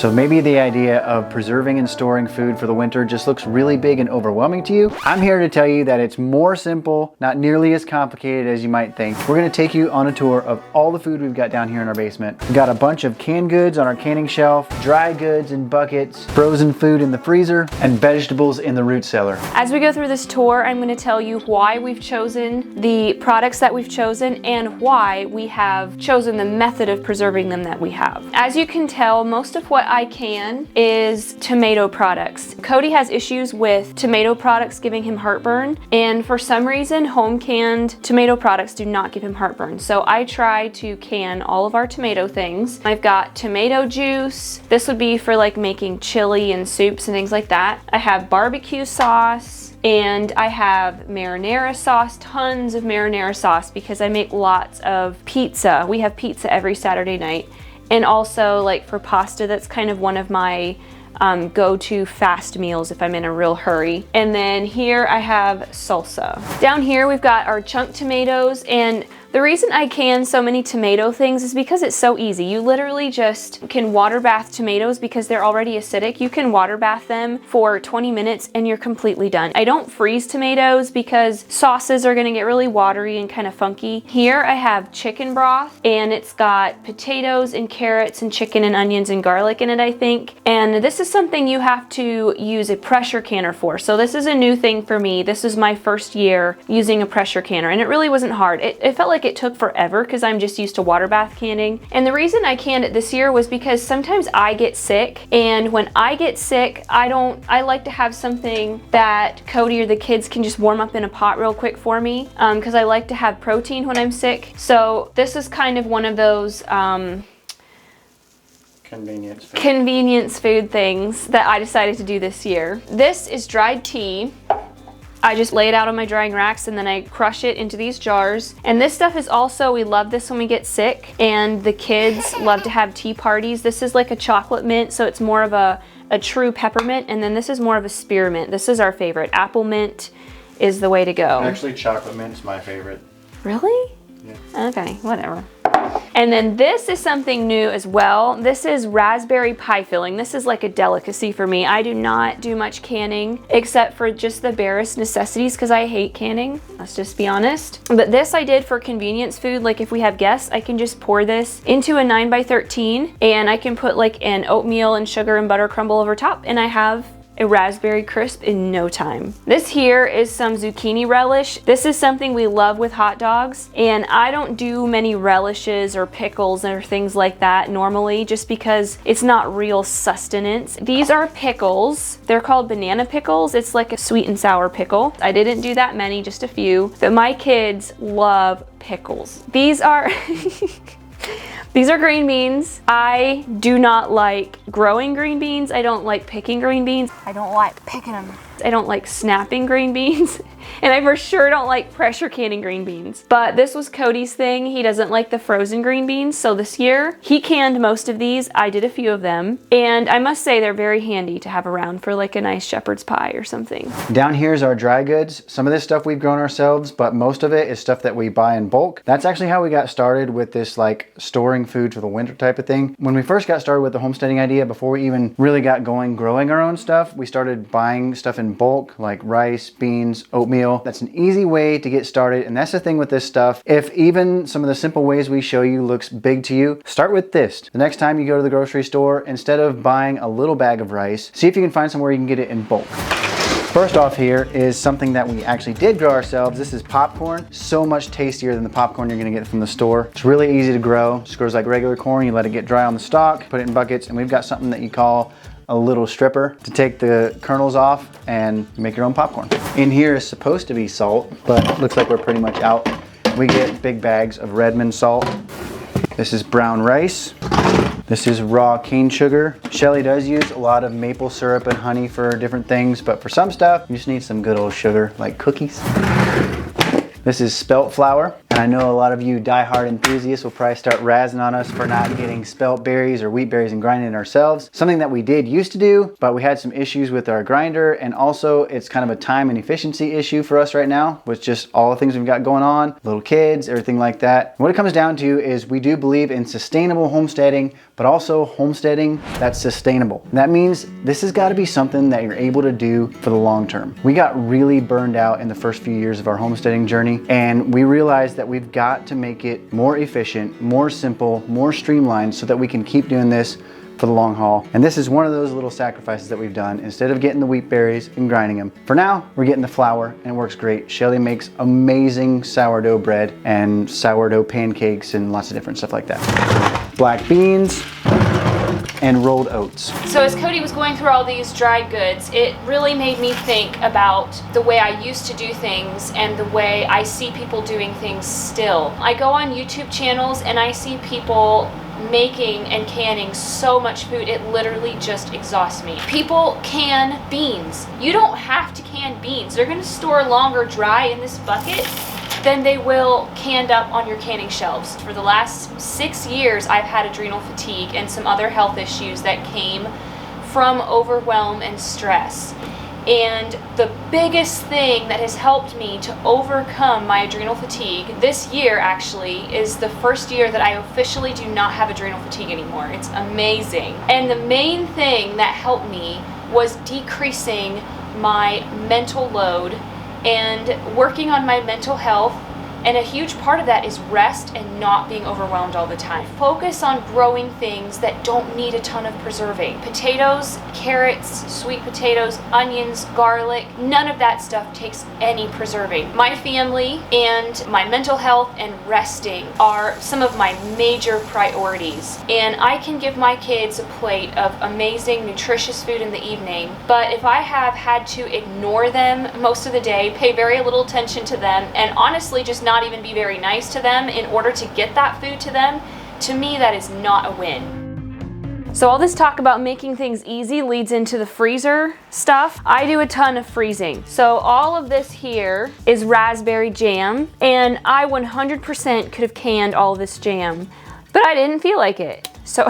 So maybe the idea of preserving and storing food for the winter just looks really big and overwhelming to you. I'm here to tell you that it's more simple, not nearly as complicated as you might think. We're gonna take you on a tour of all the food we've got down here in our basement. We've got a bunch of canned goods on our canning shelf, dry goods in buckets, frozen food in the freezer, and vegetables in the root cellar. As we go through this tour, I'm gonna tell you why we've chosen the products that we've chosen and why we have chosen the method of preserving them that we have. As you can tell, most of what I can is tomato products. Cody has issues with tomato products giving him heartburn, and for some reason, home canned tomato products do not give him heartburn. So I try to can all of our tomato things. I've got tomato juice. This would be for like making chili and soups and things like that. I have barbecue sauce, and I have marinara sauce, tons of marinara sauce because I make lots of pizza. We have pizza every Saturday night. And also like for pasta, that's kind of one of my go-to fast meals if I'm in a real hurry. And then here I have salsa. Down here we've got our chunk tomatoes, and the reason I can so many tomato things is because it's so easy. You literally just can water bath tomatoes because they're already acidic. You can water bath them for 20 minutes and you're completely done. I don't freeze tomatoes because sauces are gonna get really watery and kind of funky. Here I have chicken broth, and it's got potatoes and carrots and chicken and onions and garlic in it, I think. And this is something you have to use a pressure canner for. So this is a new thing for me. This is my first year using a pressure canner, and it really wasn't hard. It felt like it took forever because I'm just used to water bath canning. And the reason I canned it this year was because sometimes I get sick, and when I get sick, I like to have something that Cody or the kids can just warm up in a pot real quick for me, because I like to have protein when I'm sick. So this is kind of one of those convenience food things that I decided to do this year. This is dried tea. I just lay it out on my drying racks and then I crush it into these jars. And this stuff is also, we love this when we get sick, and the kids love to have tea parties. This is like a chocolate mint, so it's more of a true peppermint, and then this is more of a spearmint. This is our favorite. Apple mint is the way to go. Actually, chocolate mint is my favorite. Really? Yeah. Okay, whatever. And then this is something new as well. This is raspberry pie filling. This is like a delicacy for me. I do not do much canning except for just the barest necessities because I hate canning. Let's just be honest. But this I did for convenience food. Like if we have guests, I can just pour this into a 9x13 and I can put like an oatmeal and sugar and butter crumble over top, and I have a raspberry crisp in no time. This here is some zucchini relish. This is something we love with hot dogs, and I don't do many relishes or pickles or things like that normally just because it's not real sustenance. These are pickles. They're called banana pickles. It's like a sweet and sour pickle. I didn't do that many, just a few, but my kids love pickles. These are These are green beans. I do not like growing green beans. I don't like picking green beans. I don't like picking them. I don't like snapping green beans. And I for sure don't like pressure canning green beans. But this was Cody's thing. He doesn't like the frozen green beans. So this year he canned most of these. I did a few of them. And I must say they're very handy to have around for like a nice shepherd's pie or something. Down here is our dry goods. Some of this stuff we've grown ourselves, but most of it is stuff that we buy in bulk. That's actually how we got started with this like storing food for the winter type of thing. When we first got started with the homesteading idea, before we even really got going growing our own stuff, we started buying stuff in bulk like rice, beans, oatmeal. That's an easy way to get started, and that's the thing with this stuff. If even some of the simple ways we show you looks big to you, start with this. The next time you go to the grocery store, instead of buying a little bag of rice, see if you can find somewhere you can get it in bulk. First off here is something that we actually did grow ourselves. This is popcorn. So much tastier than the popcorn you're gonna get from the store. It's really easy to grow. Just grows like regular corn. You let it get dry on the stalk, put it in buckets, and we've got something that you call a little stripper to take the kernels off and make your own popcorn. In here is supposed to be salt, but it looks like we're pretty much out. We get big bags of Redmond salt. This is brown rice. This is raw cane sugar. Shelly does use a lot of maple syrup and honey for different things, but for some stuff, you just need some good old sugar, like cookies. This is spelt flour, and I know a lot of you diehard enthusiasts will probably start razzing on us for not getting spelt berries or wheat berries and grinding it ourselves. Something that we did used to do, but we had some issues with our grinder, and also it's kind of a time and efficiency issue for us right now with just all the things we've got going on, little kids, everything like that. What it comes down to is we do believe in sustainable homesteading, but also homesteading that's sustainable. That means this has got to be something that you're able to do for the long term. We got really burned out in the first few years of our homesteading journey, and we realized that we've got to make it more efficient, more simple, more streamlined so that we can keep doing this for the long haul. And this is one of those little sacrifices that we've done. Instead of getting the wheat berries and grinding them, for now we're getting the flour, and it works great. Shelly makes amazing sourdough bread and sourdough pancakes and lots of different stuff like that. Black beans and rolled oats. So as Cody was going through all these dried goods, it really made me think about the way I used to do things and the way I see people doing things still. I go on YouTube channels and I see people making and canning so much food, it literally just exhausts me. People can beans. You don't have to can beans. They're gonna store longer dry in this bucket than they will canned up on your canning shelves. For the last 6 years, I've had adrenal fatigue and some other health issues that came from overwhelm and stress. And the biggest thing that has helped me to overcome my adrenal fatigue this year actually is the first year that I officially do not have adrenal fatigue anymore. It's amazing. And the main thing that helped me was decreasing my mental load and working on my mental health. And a huge part of that is rest and not being overwhelmed all the time. Focus on growing things that don't need a ton of preserving. Potatoes, carrots, sweet potatoes, onions, garlic, none of that stuff takes any preserving. My family and my mental health and resting are some of my major priorities. And I can give my kids a plate of amazing, nutritious food in the evening, but if I have had to ignore them most of the day, pay very little attention to them, and honestly just not even be very nice to them in order to get that food to them, to me that is not a win. So all this talk about making things easy leads into the freezer stuff. I do a ton of freezing. So all of this here is raspberry jam, and I 100% could have canned all this jam, but I didn't feel like it. So,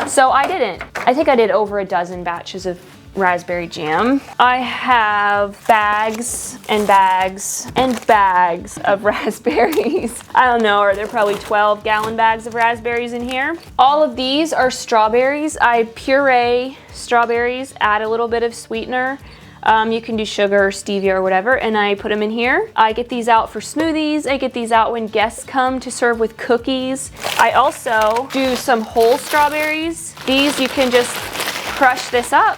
so I didn't. I think I did over a dozen batches of raspberry jam. I have bags and bags and bags of raspberries. I don't know, are there probably 12-gallon bags of raspberries in here? All of these are strawberries. I puree strawberries, add a little bit of sweetener. You can do sugar or stevia or whatever, and I put them in here. I get these out for smoothies. I get these out when guests come to serve with cookies. I also do some whole strawberries. These you can just crush this up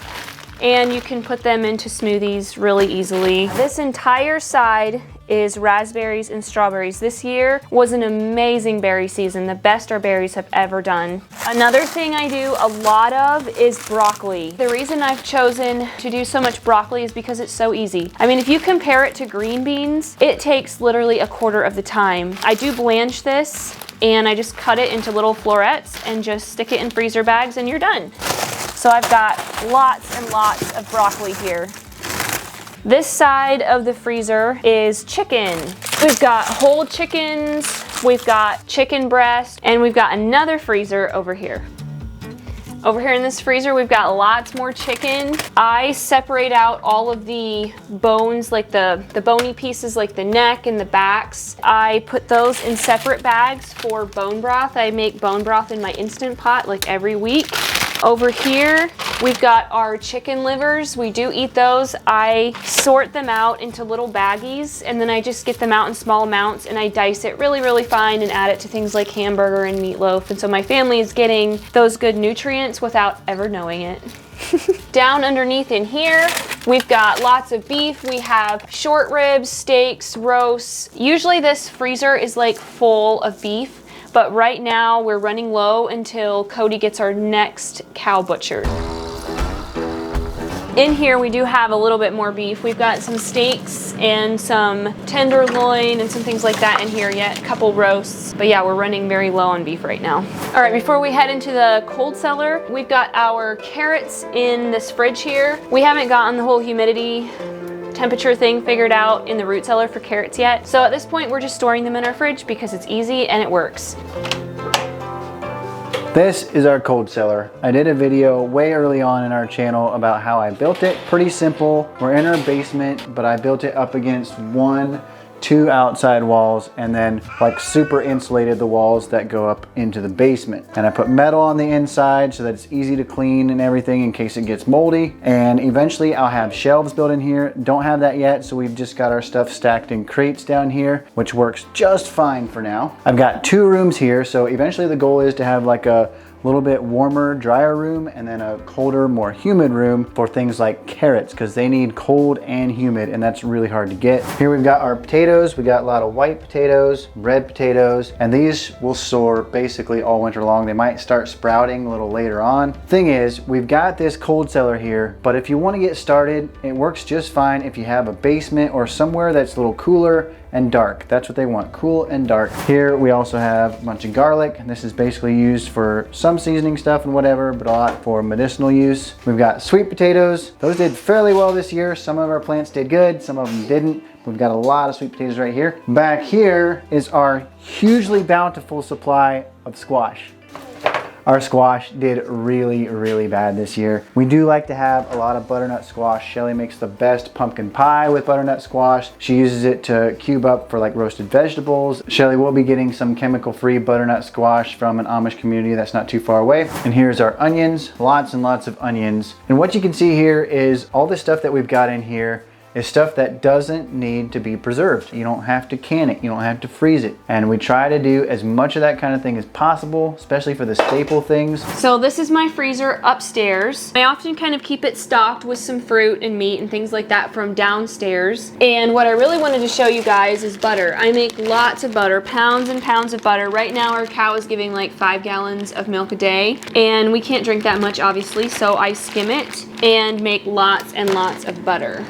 and you can put them into smoothies really easily. This entire side is raspberries and strawberries. This year was an amazing berry season, the best our berries have ever done. Another thing I do a lot of is broccoli. The reason I've chosen to do so much broccoli is because it's so easy. I mean, if you compare it to green beans, it takes literally a quarter of the time. I do blanch this and I just cut it into little florets and just stick it in freezer bags and you're done. So I've got lots and lots of broccoli here. This side of the freezer is chicken. We've got whole chickens, we've got chicken breast, and we've got another freezer over here. Over here in this freezer, we've got lots more chicken. I separate out all of the bones, like the bony pieces, like the neck and the backs. I put those in separate bags for bone broth. I make bone broth in my Instant Pot like every week. Over here, we've got our chicken livers. We do eat those. I sort them out into little baggies, and then I just get them out in small amounts, and I dice it really, really fine and add it to things like hamburger and meatloaf. And so my family is getting those good nutrients without ever knowing it. Down underneath in here, we've got lots of beef. We have short ribs, steaks, roasts. Usually this freezer is like full of beef, but right now we're running low until Cody gets our next cow butchered. In here we do have a little bit more beef. We've got some steaks and some tenderloin and some things like that in here yet, a couple roasts. But yeah, we're running very low on beef right now. All right, before we head into the cold cellar, we've got our carrots in this fridge here. We haven't gotten the whole humidity temperature thing figured out in the root cellar for carrots yet. So at this point, we're just storing them in our fridge because it's easy and it works. This is our cold cellar. I did a video way early on in our channel about how I built it. Pretty simple. We're in our basement, but I built it up against two outside walls and then like super insulated the walls that go up into the basement. And I put metal on the inside so that it's easy to clean and everything in case it gets moldy. And eventually I'll have shelves built in here. Don't have that yet, so we've just got our stuff stacked in crates down here, which works just fine for now. I've got 2 rooms here, so eventually the goal is to have like a little bit warmer, drier room and then a colder, more humid room for things like carrots because they need cold and humid, and that's really hard to get. Here we've got our potatoes. We got a lot of white potatoes, red potatoes, and these will soar basically all winter long. They might start sprouting a little later on. Thing is, we've got this cold cellar here, but if you want to get started, it works just fine if you have a basement or somewhere that's a little cooler and dark. That's what they want, cool and dark. Here we also have a bunch of garlic. This is basically used for some seasoning stuff and whatever, but a lot for medicinal use. We've got sweet potatoes. Those did fairly well this year. Some of our plants did good, some of them didn't. We've got a lot of sweet potatoes right here. Back here is our hugely bountiful supply of squash. Our squash did really, really bad this year. We do like to have a lot of butternut squash. Shelly makes the best pumpkin pie with butternut squash. She uses it to cube up for like roasted vegetables. Shelly will be getting some chemical-free butternut squash from an Amish community that's not too far away. And here's our onions, lots and lots of onions. And what you can see here is all the stuff that we've got in here is stuff that doesn't need to be preserved. You don't have to can it, you don't have to freeze it. And we try to do as much of that kind of thing as possible, especially for the staple things. So this is my freezer upstairs. I often kind of keep it stocked with some fruit and meat and things like that from downstairs. And what I really wanted to show you guys is butter. I make lots of butter, pounds and pounds of butter. Right now our cow is giving like 5 gallons of milk a day, and we can't drink that much obviously, so I skim it and make lots and lots of butter.